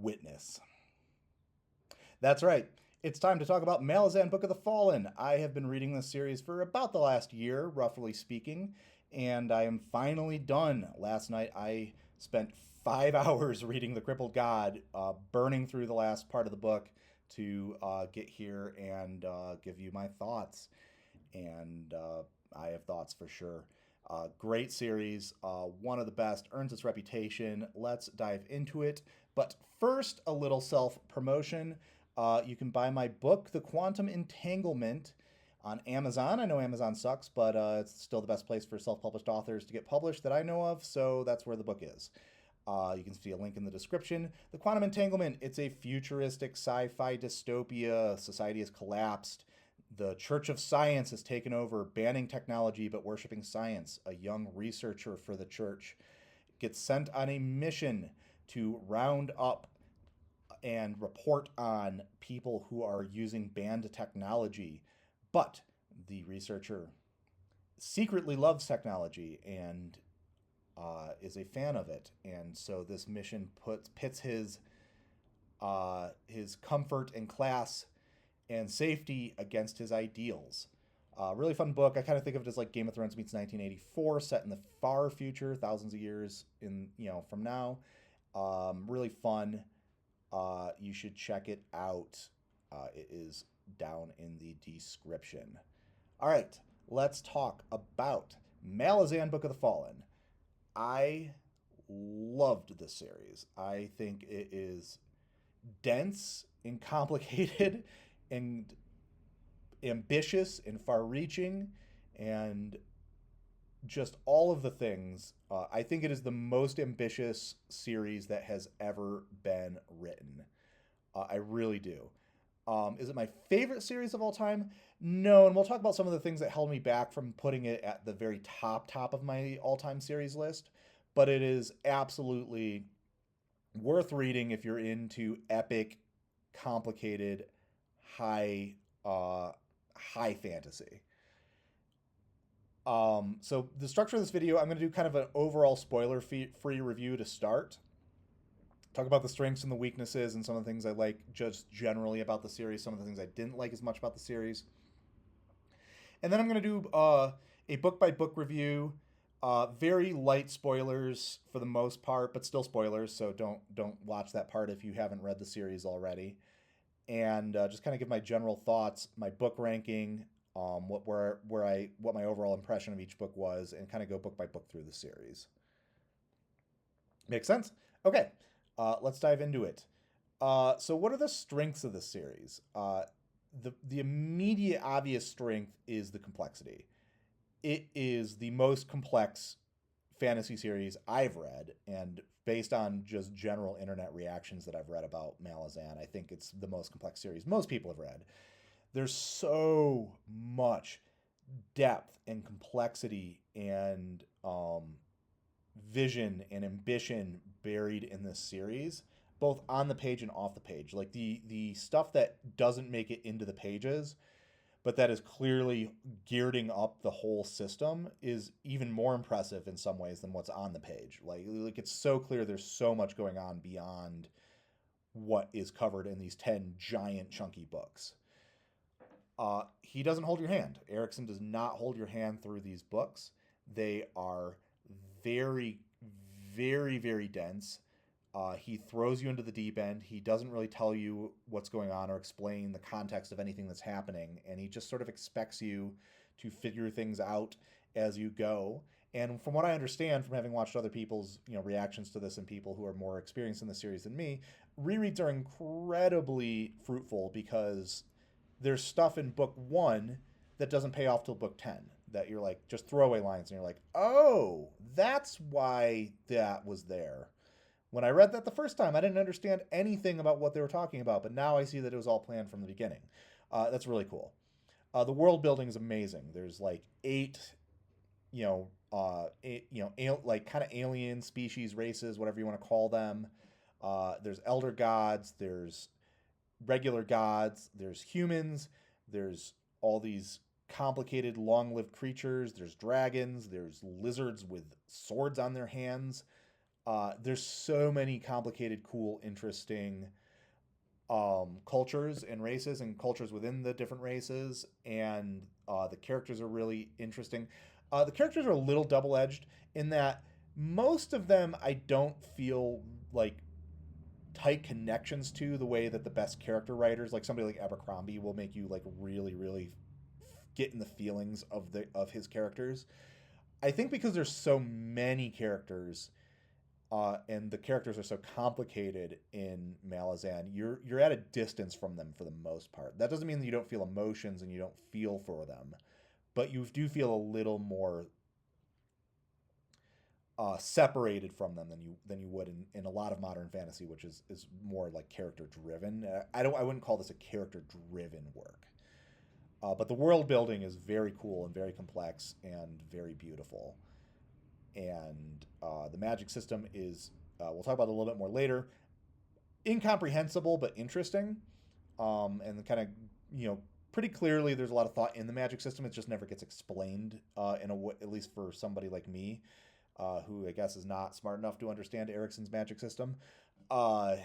Witness. That's right. It's time to talk about Malazan Book of the Fallen. I have been reading this series for about the last year, roughly speaking, and I am finally done. Last night I spent 5 hours reading The Crippled God, burning through the last part of the book to get here and give you my thoughts. And I have thoughts for sure. Great series, one of the best, earns its reputation. Let's dive into it. But first, a little self promotion. You can buy my book, The Quantum Entanglement, on Amazon. I know Amazon sucks, but it's still the best place for self published authors to get published that I know of, so that's where the book is. You can see a link in the description. The Quantum Entanglement, it's a futuristic sci fi dystopia. Society has collapsed. The Church of Science has taken over, banning technology but worshiping science. A young researcher for the church gets sent on a mission to round up and report on people who are using banned technology. But the researcher secretly loves technology and is a fan of it. And so this mission pits his comfort and class and safety against his ideals. Really fun book. I kind of think of it as like Game of Thrones meets 1984, set in the far future, thousands of years from now. Really fun. You should check it out. It is down in the description. All right, let's talk about Malazan Book of the Fallen. I loved this series. I think it is dense and complicated and ambitious and far reaching and just all of the things. I think it is the most ambitious series that has ever been written. I really do. Is it my favorite series of all time? No, and we'll talk about some of the things that held me back from putting it at the very top of my all-time series list. But it is absolutely worth reading if you're into epic, complicated, high high fantasy. So the structure of this video, I'm going to do kind of an overall spoiler-free review to start. Talk about the strengths and the weaknesses and some of the things I like just generally about the series, some of the things I didn't like as much about the series. And then I'm going to do a book-by-book review. Very light spoilers for the most part, but still spoilers, so don't watch that part if you haven't read the series already. And just kind of give my general thoughts, my book ranking, what my overall impression of each book was, and kind of go book by book through the series. Make sense? Okay, let's dive into it. So what are the strengths of the series? The immediate obvious strength is the complexity. It is the most complex fantasy series I've read, and based on just general internet reactions that I've read about Malazan, I think it's the most complex series most people have read. There's so much depth and complexity and vision and ambition buried in this series, both on the page and off the page. Like the stuff that doesn't make it into the pages, but that is clearly gearing up the whole system, is even more impressive in some ways than what's on the page. Like it's so clear there's so much going on beyond what is covered in these 10 giant chunky books. He doesn't hold your hand. Erickson does not hold your hand through these books. They are very, very, very dense. He throws you into the deep end. He doesn't really tell you what's going on or explain the context of anything that's happening. And he just sort of expects you to figure things out as you go. And from what I understand from having watched other people's reactions to this and people who are more experienced in the series than me, rereads are incredibly fruitful because there's stuff in book 1 that doesn't pay off till book 10. That you're like, just throwaway lines and you're like, oh, that's why that was there. When I read that the first time, I didn't understand anything about what they were talking about, but now I see that it was all planned from the beginning. That's really cool. The world building is amazing. There's like 8, like kind of alien species, races, whatever you want to call them. There's elder gods. There's regular gods. There's humans. There's all these complicated, long-lived creatures. There's dragons. There's lizards with swords on their hands. There's so many complicated, cool, interesting cultures and races and cultures within the different races, and the characters are really interesting. The characters are a little double edged in that most of them I don't feel like tight connections to the way that the best character writers, like somebody like Abercrombie, will make you like really, really get in the feelings of his characters. I think because there's so many characters, and the characters are so complicated in Malazan, you're at a distance from them for the most part. That doesn't mean that you don't feel emotions and you don't feel for them, but you do feel a little more separated from them than you would in a lot of modern fantasy, which is more like character driven. I wouldn't call this a character driven work, but the world building is very cool and very complex and very beautiful. And the magic system is, we'll talk about it a little bit more later, incomprehensible but interesting, and kind of, you know, pretty clearly there's a lot of thought in the magic system. It just never gets explained at least for somebody like me, who I guess is not smart enough to understand Erickson's magic system. Uh,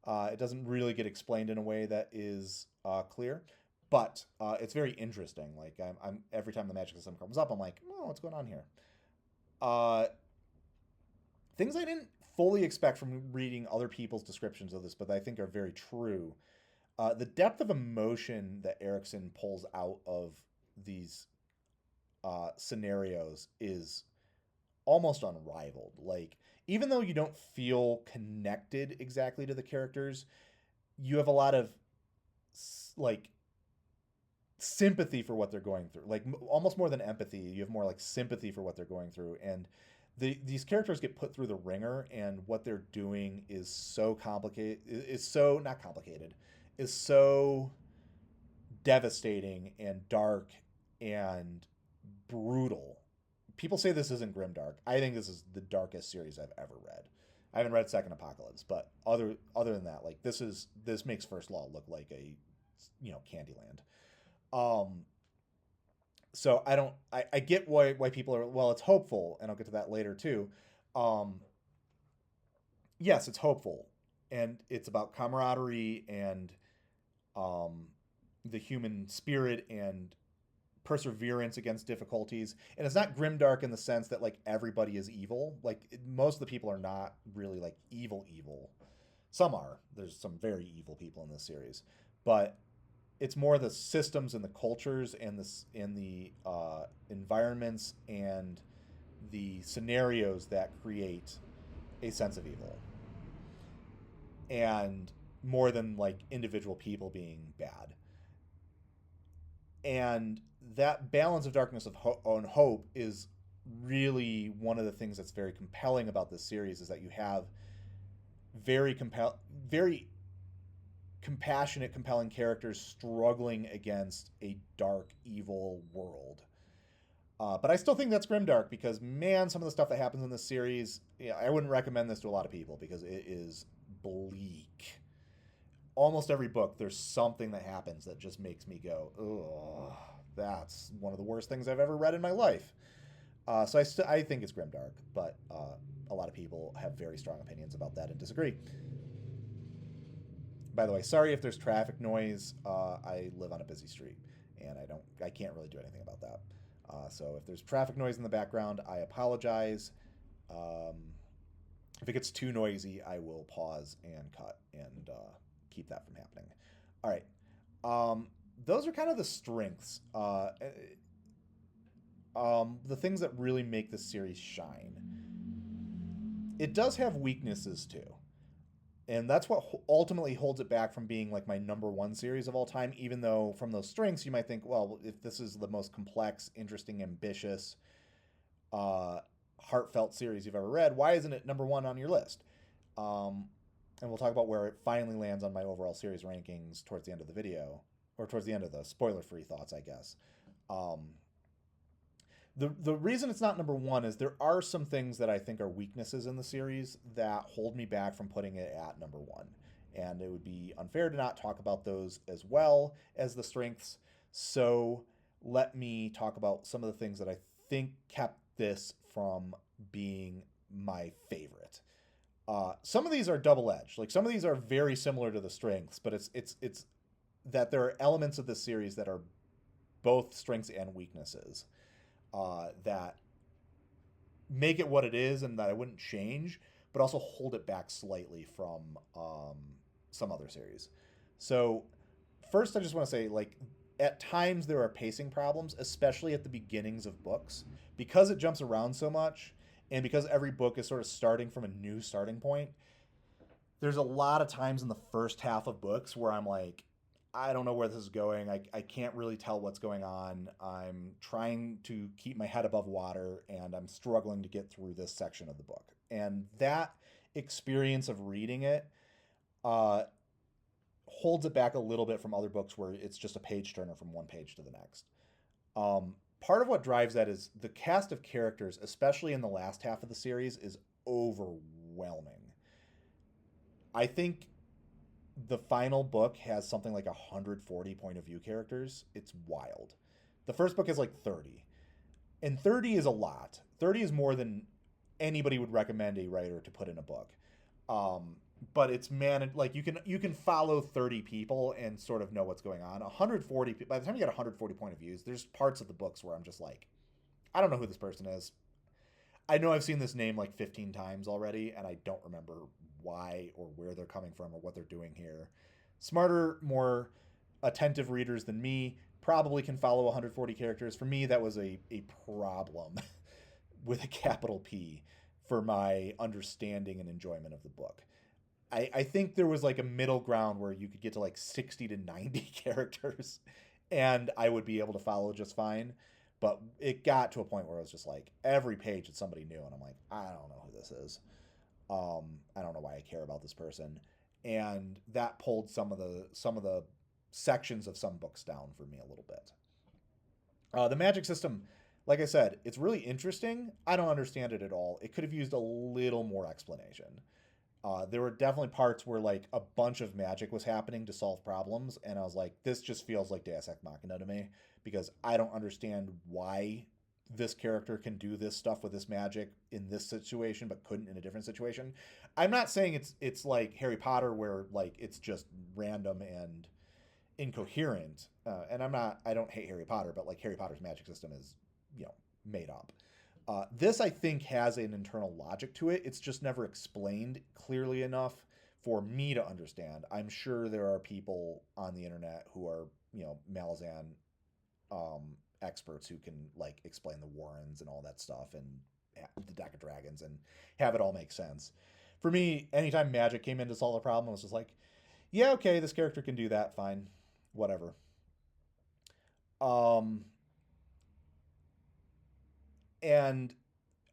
it doesn't really get explained in a way that is clear, but it's very interesting. Like I'm every time the magic system comes up, I'm like, oh, what's going on here? Uh, Things I didn't fully expect from reading other people's descriptions of this, but I think are very true. The depth of emotion that Erickson pulls out of these scenarios is almost unrivaled. Like, even though you don't feel connected exactly to the characters, you have a lot of like sympathy for what they're going through. Like almost more than empathy, you have more like sympathy for what they're going through, and these characters get put through the ringer, and what they're doing is so complicated. Is so not complicated. Is so devastating and dark and brutal. People say this isn't grimdark. I think this is the darkest series I've ever read. I haven't read Second Apocalypse, but other than that, like this makes First Law look like a, you know, Candyland. Um, so I get why people are, well, it's hopeful, and I'll get to that later too. Um, yes, it's hopeful, and it's about camaraderie and um, the human spirit and perseverance against difficulties. And it's not grimdark in the sense that like everybody is evil. Like most of the people are not really like evil. Some are. There's some very evil people in this series, but it's more the systems and the cultures and the environments and the scenarios that create a sense of evil, and more than like individual people being bad. And that balance of darkness and hope is really one of the things that's very compelling about this series, is that you have very compassionate, compelling characters struggling against a dark, evil world. But I still think that's grimdark because, man, some of the stuff that happens in this series, yeah, I wouldn't recommend this to a lot of people because it is bleak. Almost every book, there's something that happens that just makes me go, ugh, that's one of the worst things I've ever read in my life. So I think it's grimdark, but a lot of people have very strong opinions about that and disagree. By the way, sorry if there's traffic noise. I live on a busy street, and I can't really do anything about that. So if there's traffic noise in the background, I apologize. Um, if it gets too noisy, I will pause and cut and keep that from happening. All right. Those are kind of the strengths, the things that really make this series shine. It does have weaknesses too, and that's what ultimately holds it back from being like my number one series of all time. Even though from those strengths, you might think, well, if this is the most complex, interesting, ambitious, uh, heartfelt series you've ever read, why isn't it number one on your list? And we'll talk about where it finally lands on my overall series rankings towards the end of the video, or towards the end of the spoiler-free thoughts, I guess. Um, the reason it's not number one is there are some things that I think are weaknesses in the series that hold me back from putting it at number one. And it would be unfair to not talk about those as well as the strengths. So let me talk about some of the things that I think kept this from being my favorite. Some of these are double edged. Like some of these are very similar to the strengths, but it's that there are elements of this series that are both strengths and weaknesses that make it what it is, and that I wouldn't change, but also hold it back slightly from some other series. So first, I just want to say, like, at times there are pacing problems, especially at the beginnings of books, because it jumps around so much, and because every book is sort of starting from a new starting point. There's a lot of times in the first half of books where I'm like, I don't know where this is going. I can't really tell what's going on. I'm trying to keep my head above water and I'm struggling to get through this section of the book. And that experience of reading it uh, holds it back a little bit from other books where it's just a page turner from one page to the next. Part of what drives that is the cast of characters, especially in the last half of the series, is overwhelming. I think the final book has something like 140 point of view characters. It's wild. The first book is like 30. And 30 is a lot. 30 is more than anybody would recommend a writer to put in a book. But it's managed, like you can follow 30 people and sort of know what's going on. 140, by the time you get 140 point of views, there's parts of the books where I'm just like, I don't know who this person is. I know I've seen this name like 15 times already, and I don't remember why or where they're coming from or what they're doing here. Smarter, more attentive readers than me probably can follow 140 characters. For me, that was a problem with a capital P for my understanding and enjoyment of the book. I think there was like a middle ground where you could get to like 60 to 90 characters and I would be able to follow just fine. But it got to a point where I was just like, every page it's somebody new, and I'm like, I don't know who this is. I don't know why I care about this person, and that pulled some of the sections of some books down for me a little bit. The magic system, like I said, it's really interesting. I don't understand it at all. It could have used a little more explanation. There were definitely parts where like a bunch of magic was happening to solve problems, and I was like, this just feels like Deus Ex Machina to me because I don't understand why this character can do this stuff with this magic in this situation but couldn't in a different situation. I'm not saying it's like Harry Potter where like it's just random and incoherent. And I don't hate Harry Potter, but like Harry Potter's magic system is, made up. This, I think, has an internal logic to it. It's just never explained clearly enough for me to understand. I'm sure there are people on the internet who are, Malazan experts who can like explain the Warrens and all that stuff and the deck of dragons and have it all make sense. For me, anytime magic came in to solve a problem, I was just like, yeah, okay, this character can do that, fine, whatever. Um, and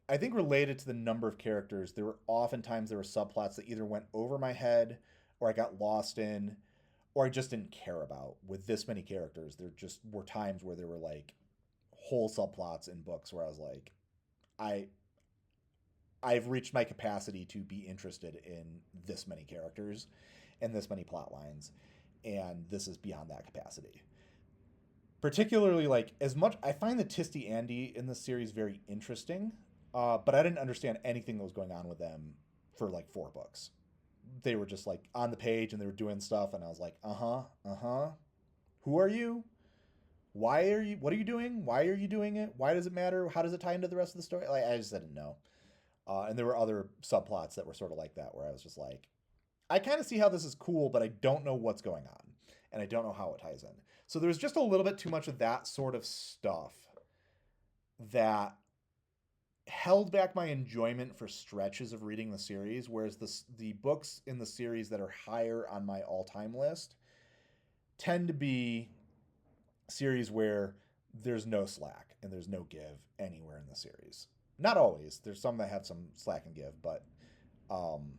I think related to the number of characters, there were subplots that either went over my head or I got lost in or I just didn't care about. With this many characters, there just were times where there were like whole subplots in books where I was like, I I've reached my capacity to be interested in this many characters and this many plot lines, and this is beyond that capacity. Particularly, like, as much I find the Tisty Andy in this series very interesting, but I didn't understand anything that was going on with them for like 4 books. They were just like on the page and they were doing stuff, and I was like, uh huh, uh huh. Who are you? Why are you? What are you doing? Why are you doing it? Why does it matter? How does it tie into the rest of the story? Like, I just didn't know. And there were other subplots that were sort of like that, where I was just like, I kind of see how this is cool, but I don't know what's going on, and I don't know how it ties in. So there's just a little bit too much of that sort of stuff that held back my enjoyment for stretches of reading the series, whereas the books in the series that are higher on my all-time list tend to be series where there's no slack and there's no give anywhere in the series. Not always. There's some that have some slack and give, but um,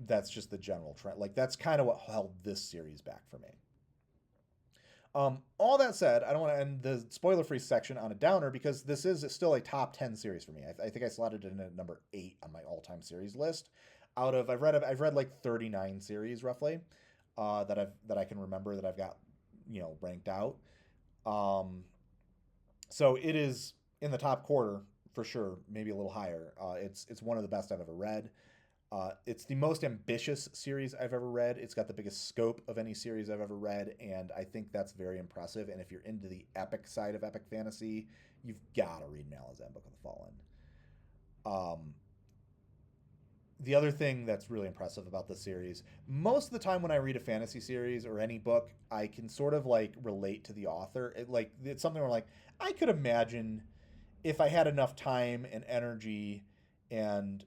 that's just the general trend. Like, that's kind of what held this series back for me. All that said, I don't want to end the spoiler-free section on a downer because this is still a top 10 series for me. I think I slotted it in at number 8 on my all-time series list. Out of I've read like 39 series roughly that I can remember that I've got ranked out. So it is in the top quarter for sure, maybe a little higher. It's one of the best I've ever read. It's the most ambitious series I've ever read. It's got the biggest scope of any series I've ever read, and I think that's very impressive. And if you're into the epic side of epic fantasy, you've got to read Malazan Book of the Fallen. Um, the other thing that's really impressive about this series, most of the time when I read a fantasy series or any book, I can sort of like relate to the author. It's something where like I could imagine if I had enough time and energy and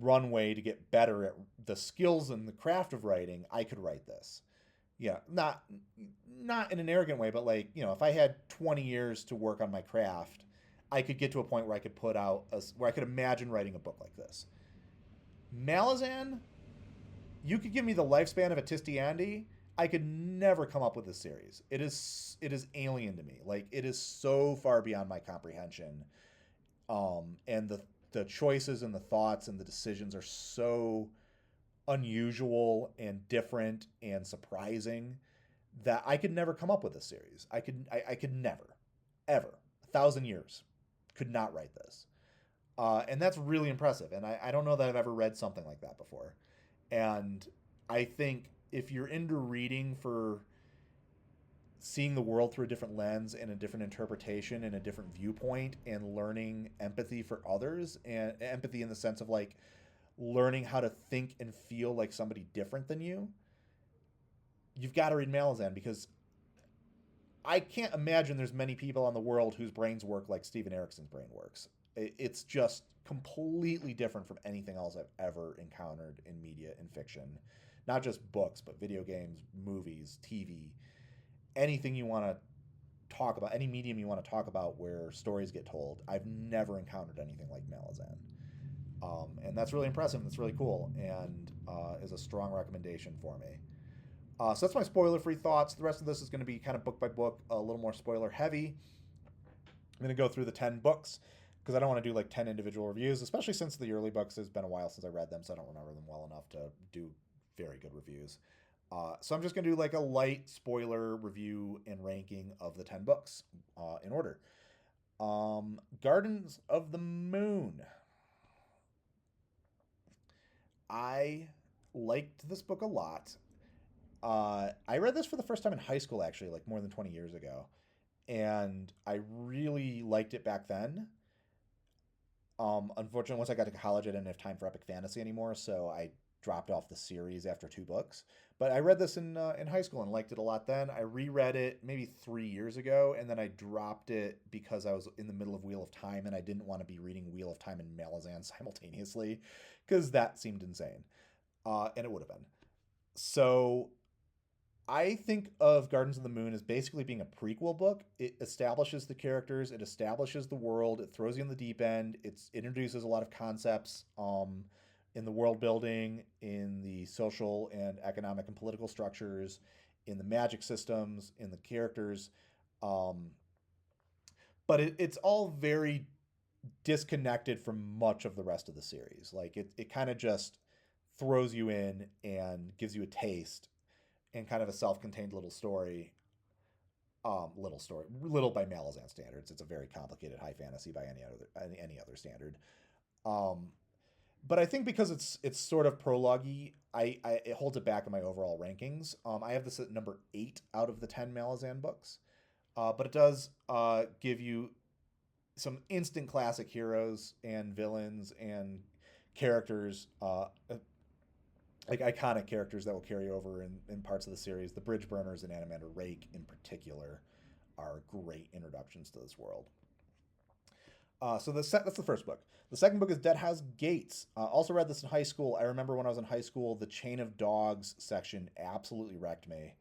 runway to get better at the skills and the craft of writing, I could write this. Yeah, not in an arrogant way, but like, if I had 20 years to work on my craft, I could get to a point where I could where I could imagine writing a book like this. Malazan, you could give me the lifespan of a Tistiandi, I could never come up with this series. It is alien to me. Like it is so far beyond my comprehension. And the choices and the thoughts and the decisions are so unusual and different and surprising that I could never come up with this series. I could never, ever, 1,000 years, could not write this. And that's really impressive. And I don't know that I've ever read something like that before. And I think if you're into reading for seeing the world through a different lens and a different interpretation and a different viewpoint and learning empathy for others, and empathy in the sense of like learning how to think and feel like somebody different than you, you've got to read Malazan, because I can't imagine there's many people in the world whose brains work like Steven Erickson's brain works. It's just completely different from anything else I've ever encountered in media and fiction. Not just books, but video games, movies, TV, anything you want to talk about, any medium you want to talk about where stories get told. I've never encountered anything like Malazan. And that's really impressive. That's really cool, and is a strong recommendation for me. So that's my spoiler-free thoughts. The rest of this is going to be kind of book by book, a little more spoiler heavy. I'm going to go through the 10 books because I don't want to do like 10 individual reviews, especially since the early books, has been a while since I read them, so I don't remember them well enough to do very good reviews. So I'm just going to do like a light spoiler review and ranking of the 10 books in order. Gardens of the Moon. I liked this book a lot. I read this for the first time in high school, actually, like more than 20 years ago. And I really liked it back then. Unfortunately, once I got to college, I didn't have time for epic fantasy anymore, so I dropped off the series after 2 books. But I read this in high school and liked it a lot then. I reread it maybe 3 years ago, and then I dropped it because I was in the middle of Wheel of Time, and I didn't want to be reading Wheel of Time and Malazan simultaneously, because that seemed insane. And it would have been. So I think of Gardens of the Moon as basically being a prequel book. It establishes the characters, it establishes the world, it throws you in the deep end, it introduces a lot of concepts in the world building, in the social and economic and political structures, in the magic systems, in the characters. But it's all very disconnected from much of the rest of the series. Like it kind of just throws you in and gives you a taste and kind of a self-contained little story. Little by Malazan standards. It's a very complicated high fantasy by any other standard. But I think because it's sort of prologue-y, it holds it back in my overall rankings. I have this at number 8 out of the 10 Malazan books. But it does give you some instant classic heroes and villains and characters, like iconic characters that will carry over in parts of the series. The Bridge Burners and Animander Rake in particular are great introductions to this world. So that's the first book. The second book is Deadhouse Gates. Also read this in high school. I remember when I was in high school, the Chain of Dogs section absolutely wrecked me.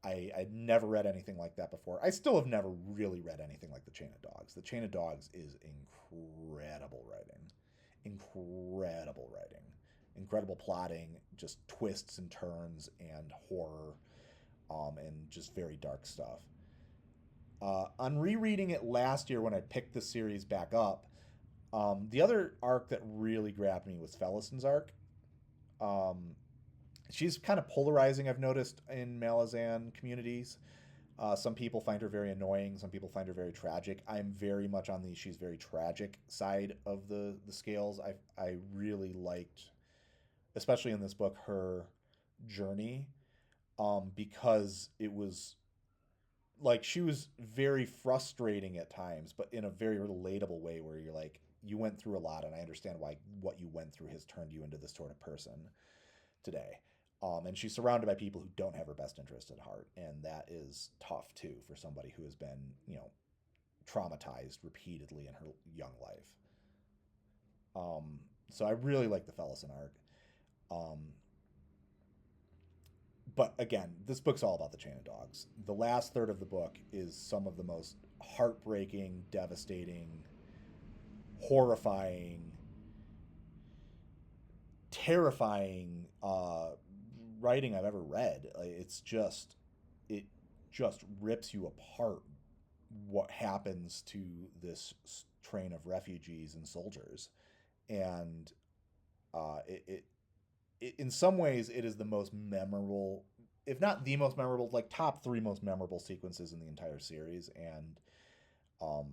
I'd never read anything like that before. I still have never really read anything like the Chain of Dogs. The Chain of Dogs is incredible writing. Incredible plotting, just twists and turns and horror, and just very dark stuff. On rereading it last year when I picked the series back up, the other arc that really grabbed me was Felison's arc. She's kind of polarizing, I've noticed, in Malazan communities. Some people find her very annoying. Some people find her very tragic. I'm very much on the she's very tragic side of the scales. I really liked, especially in this book, her journey, because it was like she was very frustrating at times, but in a very relatable way where you're like, you went through a lot, and I understand why what you went through has turned you into this sort of person today. And she's surrounded by people who don't have her best interest at heart, and that is tough too for somebody who has been, traumatized repeatedly in her young life. So I really like the Fellison arc. Um, but again, this book's all about the Chain of Dogs. The last third of the book is some of the most heartbreaking, devastating, horrifying, terrifying writing I've ever read. It just rips you apart. What happens to this train of refugees and soldiers, and it in some ways it is the most memorable, if not the most memorable, like top three most memorable sequences in the entire series, and um,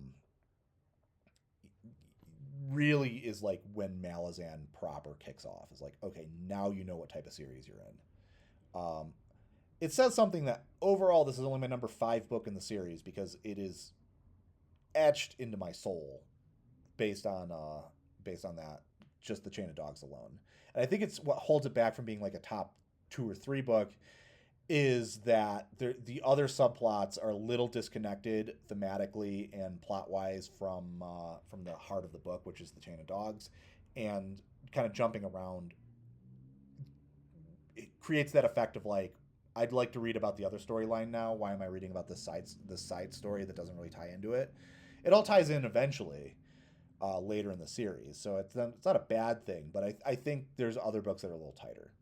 really is like when Malazan proper kicks off. It's like, okay, now you know what type of series you're in. It says something that overall this is only my number 5 book in the series because it is etched into my soul based on that, just the Chain of Dogs alone. And I think it's what holds it back from being like a top 2 or 3 book is that the other subplots are a little disconnected thematically and plot wise from the heart of the book, which is the Chain of Dogs, and kind of jumping around. It creates that effect of like, I'd like to read about the other storyline now. Why am I reading about this side story that doesn't really tie into it? It all ties in eventually later in the series, so it's not a bad thing. But I think there's other books that are a little tighter.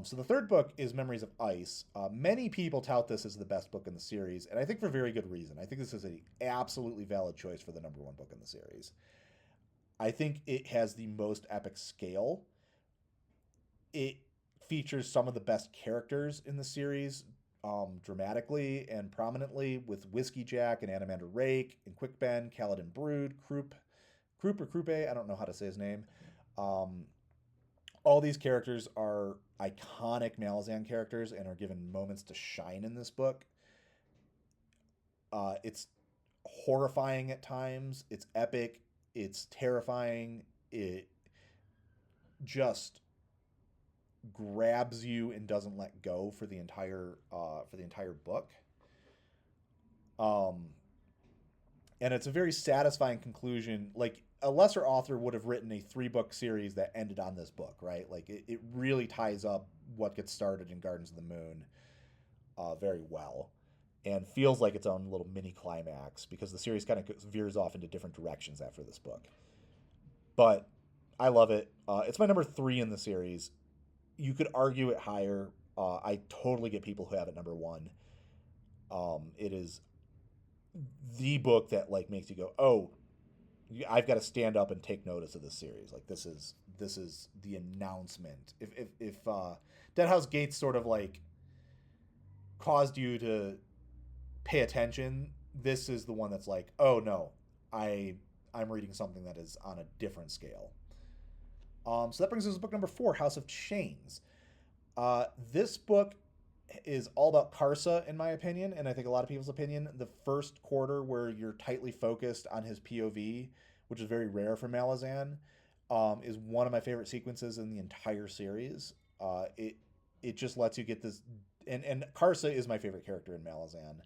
So the third book is Memories of Ice. Many people tout this as the best book in the series, and I think for very good reason. I think this is an absolutely valid choice for the number 1 book in the series. I think it has the most epic scale. It features some of the best characters in the series, dramatically and prominently, with Whiskey Jack and Animander Rake and Quick Ben, Kaladin Brood, Croup or Croupe, I don't know how to say his name. All these characters are iconic Malazan characters and are given moments to shine in this book. It's horrifying at times. It's epic. It's terrifying. It just grabs you and doesn't let go for the entire book. And it's a very satisfying conclusion. Like a lesser author would have written a 3-book series that ended on this book, right? Like it really ties up what gets started in Gardens of the Moon very well, and feels like its own little mini climax because the series kind of veers off into different directions after this book. But I love it. It's my number 3 in the series. You could argue it higher. I totally get people who have it number 1. It is the book that like makes you go, oh, I've got to stand up and take notice of this series. Like this is the announcement. If Deadhouse Gates sort of like caused you to pay attention, this is the one that's like, oh no, I'm reading something that is on a different scale. So that brings us to book number 4, House of Chains. This book is all about Karsa, in my opinion, and I think a lot of people's opinion. The first quarter, where you're tightly focused on his POV, which is very rare for Malazan, is one of my favorite sequences in the entire series. It just lets you get this, and Karsa is my favorite character in Malazan.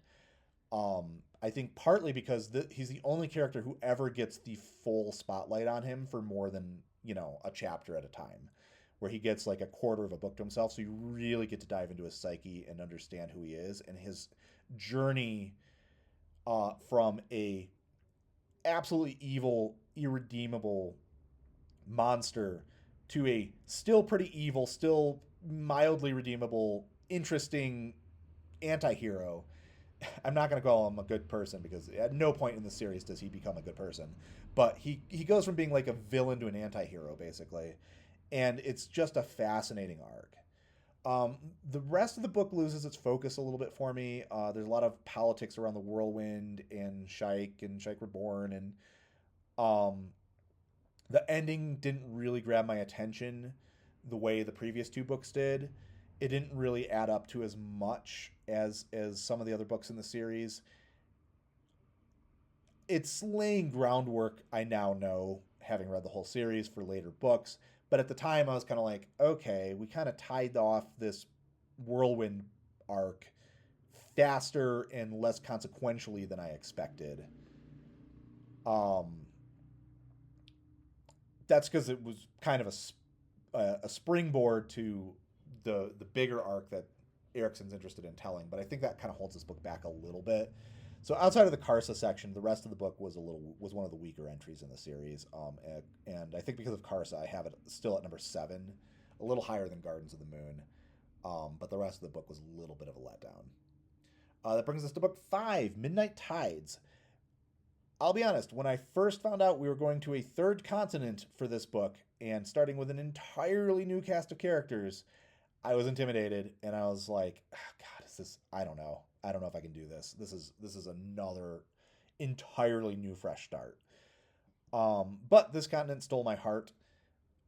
I think partly because he's the only character who ever gets the full spotlight on him for more than a chapter at a time, where he gets like a quarter of a book to himself. So you really get to dive into his psyche and understand who he is and his journey from a absolutely evil, irredeemable monster to a still pretty evil, still mildly redeemable, interesting anti-hero. I'm not going to call him a good person because at no point in the series does he become a good person. But he goes from being like a villain to an anti-hero, basically. And it's just a fascinating arc. Um, the rest of the book loses its focus a little bit for me. There's a lot of politics around the whirlwind and Shrike Reborn, and um, the ending didn't really grab my attention the way the previous two books did. It didn't really add up to as much as some of the other books in the series. It's laying groundwork, I now know, having read the whole series, for later books. But at the time, I was kind of like, okay, we kind of tied off this whirlwind arc faster and less consequentially than I expected. Um, that's because it was kind of a springboard to the bigger arc that Erickson's interested in telling. But I think that kind of holds this book back a little bit. So outside of the Karsa section, the rest of the book was one of the weaker entries in the series. And I think because of Karsa, I have it still at number 7, a little higher than Gardens of the Moon. But the rest of the book was a little bit of a letdown. That brings us to book 5, Midnight Tides. I'll be honest, when I first found out we were going to a third continent for this book and starting with an entirely new cast of characters, I was intimidated and I was like, oh, God, is this? I don't know. I don't know if I can do this. This is another entirely new, fresh start. But this continent stole my heart.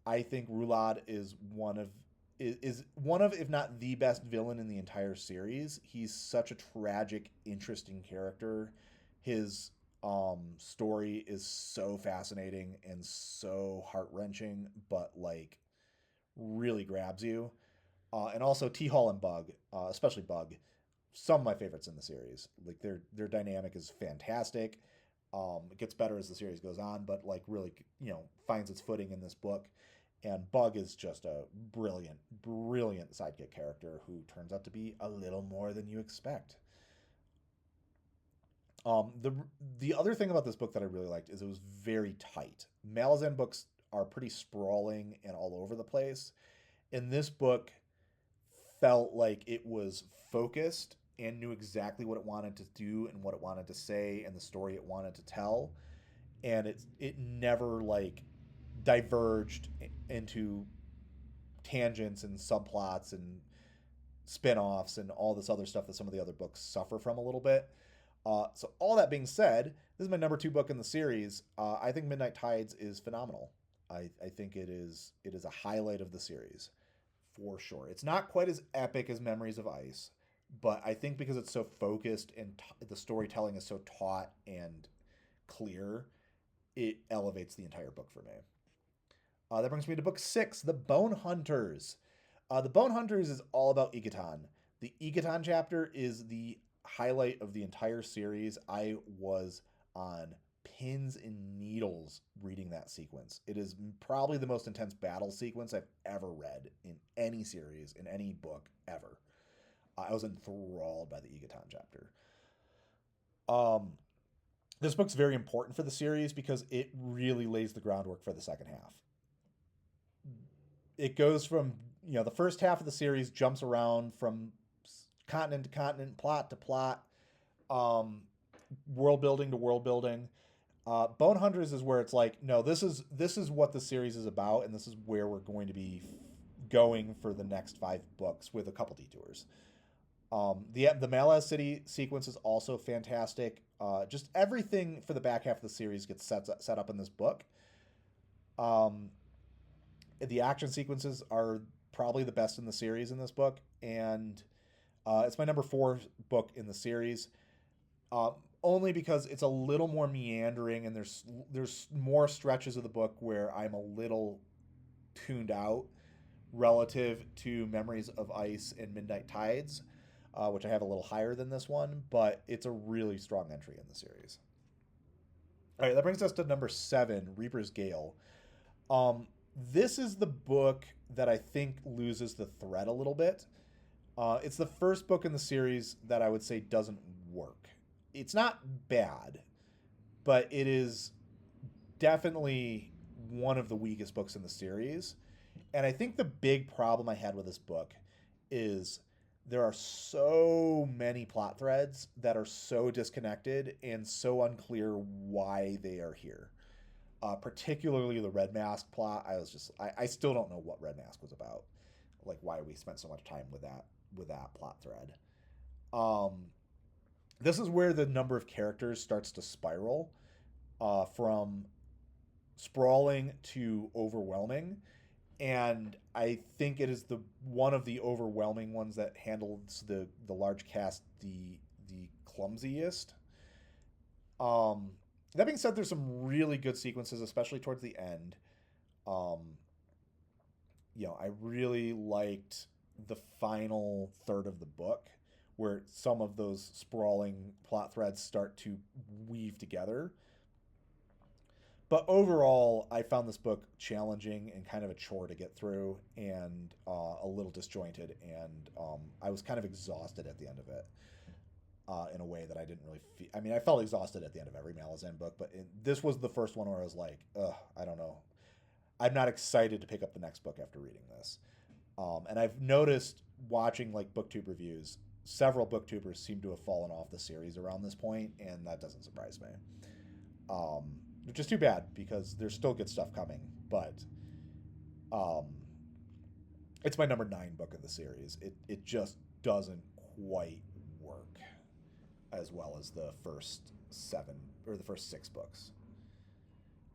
I think Rulad is one of, if not the best villain in the entire series. He's such a tragic, interesting character. His story is so fascinating and so heart wrenching, but like really grabs you. And also T Hall and Bug, especially Bug, some of my favorites in the series. Like their dynamic is fantastic. It gets better as the series goes on, but like really, finds its footing in this book. And Bug is just a brilliant, brilliant sidekick character who turns out to be a little more than you expect. The other thing about this book that I really liked is it was very tight. Malazan books are pretty sprawling and all over the place. And this book felt like it was focused and knew exactly what it wanted to do and what it wanted to say and the story it wanted to tell. And it never like diverged into tangents and subplots and spin-offs and all this other stuff that some of the other books suffer from a little bit. So all that being said, this is my number 2 book in the series. I think Midnight Tides is phenomenal. I think it is a highlight of the series for sure. It's not quite as epic as Memories of Ice, but I think because it's so focused and the storytelling is so taut and clear, it elevates the entire book for me. That brings me to book 6, The Bone Hunters. The Bone Hunters is all about Iketan. The Iketan chapter is the highlight of the entire series. I was on pins and needles reading that sequence. It is probably the most intense battle sequence I've ever read in any series, in any book ever. I was enthralled by the Iketan chapter. This book's very important for the series because it really lays the groundwork for the second half. It goes from, the first half of the series jumps around from continent to continent, plot to plot, world building to world building. Bone Hunters is where it's like, no, this is what the series is about, and this is where we're going to be going for the next 5 books with a couple detours. The Malaz City sequence is also fantastic. Just everything for the back half of the series gets set up in this book. The action sequences are probably the best in the series in this book, and it's my number 4 book in the series. Only because it's a little more meandering, and there's more stretches of the book where I'm a little tuned out relative to Memories of Ice and Midnight Tides, which I have a little higher than this one, but it's a really strong entry in the series. All right, that brings us to number 7, Reaper's Gale. This is the book that I think loses the thread a little bit. It's the first book in the series that I would say doesn't work. It's not bad, but it is definitely one of the weakest books in the series. And I think the big problem I had with this book is there are so many plot threads that are so disconnected and so unclear why they are here. Particularly the Red Mask plot. I still don't know what Red Mask was about. like why we spent so much time with that plot thread. Um, this is where the number of characters starts to spiral from sprawling to overwhelming, and I think it is the one of the overwhelming ones that handles the large cast the clumsiest. Um, that being said, there's some really good sequences, especially towards the end. Um, I really liked the final third of the book, where some of those sprawling plot threads start to weave together. But overall, I found this book challenging and kind of a chore to get through, and a little disjointed, and I was kind of exhausted at the end of it. In a way that I didn't really feel. I mean, I felt exhausted at the end of every Malazan book, but this was the first one where I was like, ugh, I don't know. I'm not excited to pick up the next book after reading this. And I've noticed watching like booktube reviews, several booktubers seem to have fallen off the series around this point, and that doesn't surprise me. Um, which is too bad because there's still good stuff coming, but um, it's my number 9 book of the series. It just doesn't quite work as well as the first 7 or the first 6 books.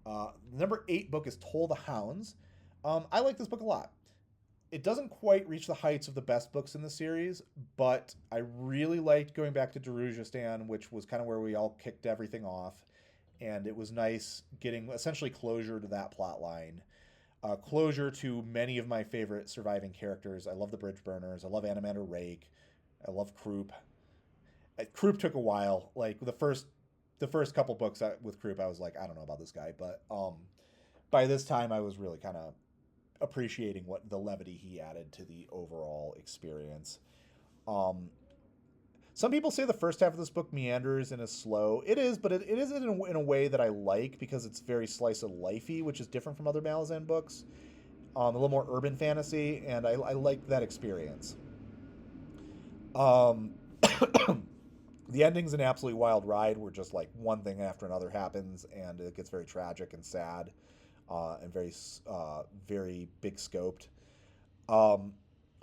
The number 8 book is Toll the Hounds. I like this book a lot. It doesn't quite reach the heights of the best books in the series, but I really liked going back to Darujistan, which was kind of where we all kicked everything off. And it was nice getting essentially closure to that plot line. Closure to many of my favorite surviving characters. I love the Bridge Burners. I love Animander Rake. I love Croup. Croup took a while. Like the first couple books with Croup, I was like, I don't know about this guy, but by this time, I was really kind of appreciating what the levity he added to the overall experience. Some people say the first half of this book meanders and is slow. It is, but it is in a way that I like because it's very slice of lifey, which is different from other Malazan books. A little more urban fantasy, and I like that experience. Um, the ending's an absolutely wild ride where just like one thing after another happens, and it gets very tragic and sad, and very big scoped. Um,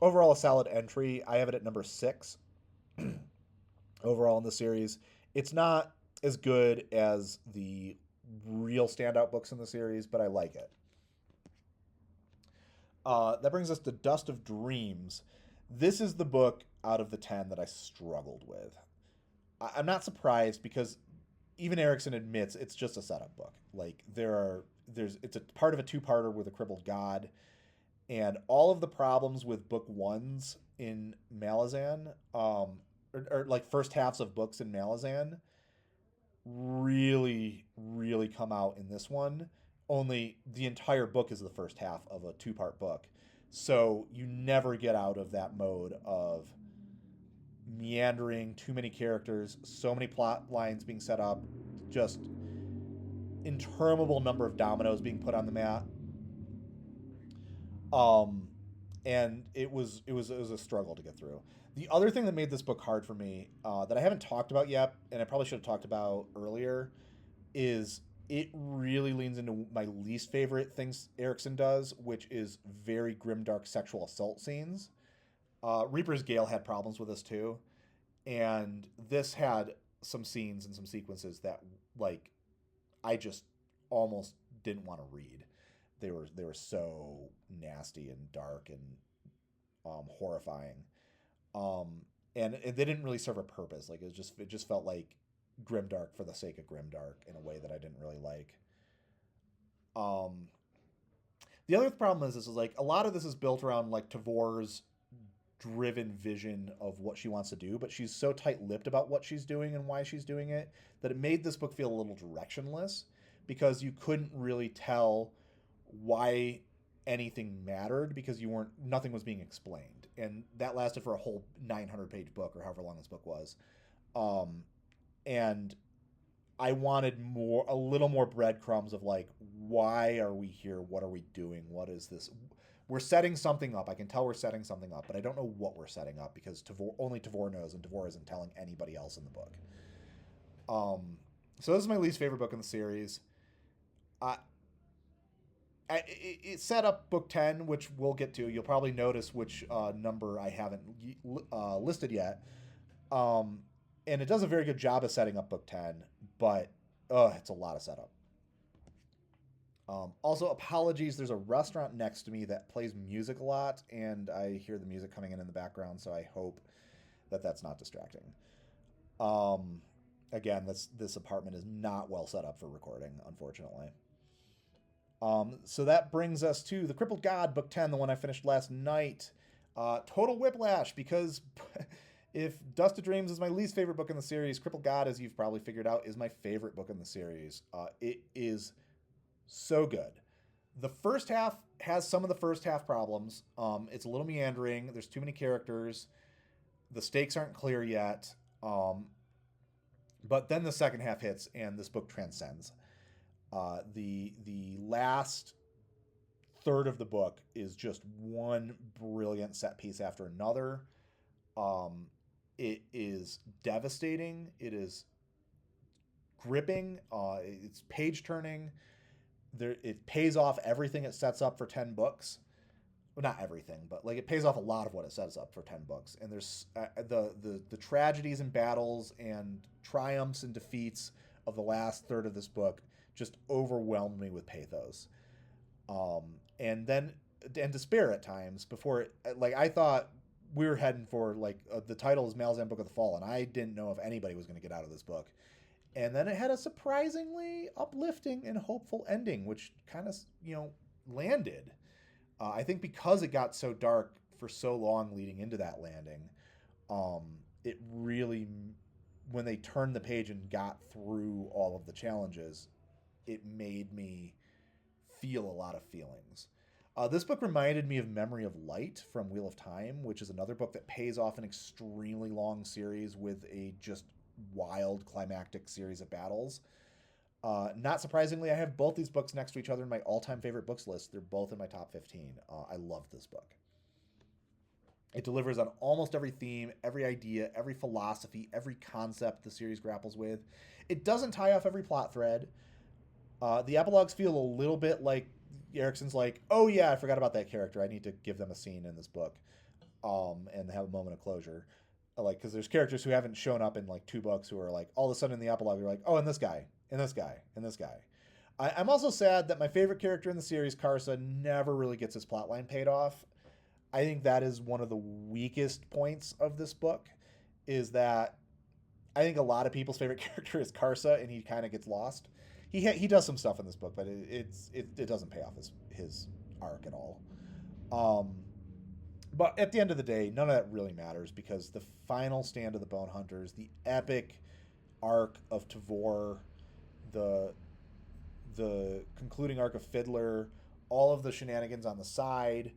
Overall, a solid entry. I have it at number 6 overall in the series. It's not as good as the real standout books in the series, but I like it. That brings us to Dust of Dreams. This is the book out of the 10 that I struggled with. I'm not surprised because even Erickson admits it's just a setup book. Like it's a part of a two-parter with a crippled god, and all of the problems with book ones in Malazan, or like first halves of books in Malazan, really, really come out in this one. Only the entire book is the first half of a two-part book, so you never get out of that mode of meandering, too many characters, so many plot lines being set up, just interminable number of dominoes being put on the mat. Um, and it was a struggle to get through. The other thing that made this book hard for me, that I haven't talked about yet, and I probably should have talked about earlier, is it really leans into my least favorite things Erickson does, which is very grimdark sexual assault scenes. Reaper's Gale had problems with this too, and this had some scenes and some sequences that like I just almost didn't want to read. They were so nasty and dark and horrifying, um, and they didn't really serve a purpose. Like it just felt like grimdark for the sake of grimdark in a way that I didn't really like. Um, the other problem is like a lot of this is built around like Tavor's driven vision of what she wants to do, but she's so tight-lipped about what she's doing and why she's doing it that it made this book feel a little directionless because you couldn't really tell why anything mattered because nothing was being explained, and that lasted for a whole 900-page book or however long this book was. And I wanted a little more breadcrumbs of like, why are we here? What are we doing? What is this? We're setting something up. I can tell we're setting something up, but I don't know what we're setting up because only Tavor knows, and Tavor isn't telling anybody else in the book. So this is my least favorite book in the series. I it set up book 10, which we'll get to. You'll probably notice which number I haven't listed yet. And it does a very good job of setting up book 10, but it's a lot of setup. Also, apologies. There's a restaurant next to me that plays music a lot, and I hear the music coming in the background, so I hope that that's not distracting. Again, this apartment is not well set up for recording, unfortunately. So that brings us to The Crippled God, book 10, the one I finished last night. Total whiplash, because if Dust of Dreams is my least favorite book in the series, Crippled God, as you've probably figured out, is my favorite book in the series. It is so good. The first half has some of the first half problems. It's a little meandering. There's too many characters. The stakes aren't clear yet. But then the second half hits, and this book transcends. The last third of the book is just one brilliant set piece after another. It is devastating. It is gripping. It's page turning. It pays off everything it sets up for 10 books. Well, not everything, but like it pays off a lot of what it sets up for 10 books. And there's the tragedies and battles and triumphs and defeats of the last third of this book just overwhelmed me with pathos. And despair at times before it, like I thought we were heading for the title is Malazan Book of the Fallen. I didn't know if anybody was going to get out of this book. And then it had a surprisingly uplifting and hopeful ending, which kind of, landed. I think because it got so dark for so long leading into that landing, it really, when they turned the page and got through all of the challenges, it made me feel a lot of feelings. This book reminded me of Memory of Light from Wheel of Time, which is another book that pays off an extremely long series with a just wild climactic series of battles. Not surprisingly, I have both these books next to each other in my all-time favorite books list. They're both in my top 15. I love this book. It delivers on almost every theme, every idea, every philosophy, every concept the series grapples with. It doesn't tie off every plot thread. The epilogues feel a little bit like Erickson's like, oh yeah, I forgot about that character. I need to give them a scene in this book and have a moment of closure. Because there's characters who haven't shown up in 2 books who are all of a sudden in the epilogue, you're like, oh, and this guy, and this guy, and this guy. I'm also sad that my favorite character in the series, Karsa, never really gets his plotline paid off. I think that is one of the weakest points of this book, is that I think a lot of people's favorite character is Karsa, and he kind of gets lost. He does some stuff in this book, but it doesn't pay off his arc at all. But at the end of the day, none of that really matters, because the final stand of the Bone Hunters, the epic arc of Tavor, the concluding arc of Fiddler, all of the shenanigans on the side,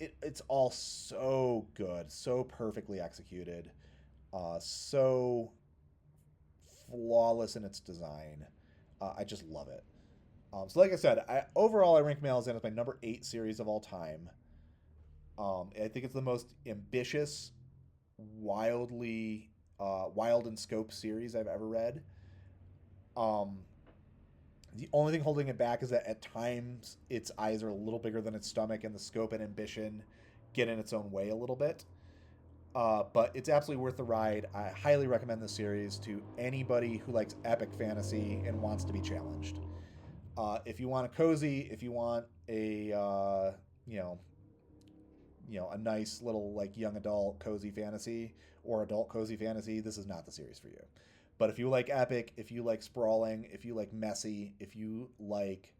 it's all so good, so perfectly executed, so flawless in its design. I just love it. So like I said, overall I rank Malazan as my number 8 series of all time. I think it's the most ambitious, wild in scope series I've ever read. The only thing holding it back is that at times its eyes are a little bigger than its stomach, and the scope and ambition get in its own way a little bit. But it's absolutely worth the ride. I highly recommend this series to anybody who likes epic fantasy and wants to be challenged. If you want a cozy, if you want a a nice little young adult cozy fantasy or adult cozy fantasy, this is not the series for you. But if you like epic, if you like sprawling, if you like messy, if you like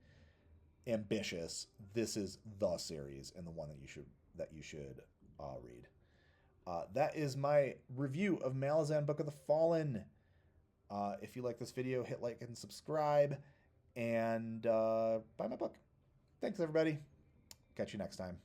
ambitious, this is the series and the one that you should read. That is my review of Malazan Book of the Fallen. If you like this video, hit like and subscribe, and buy my book. Thanks, everybody. Catch you next time.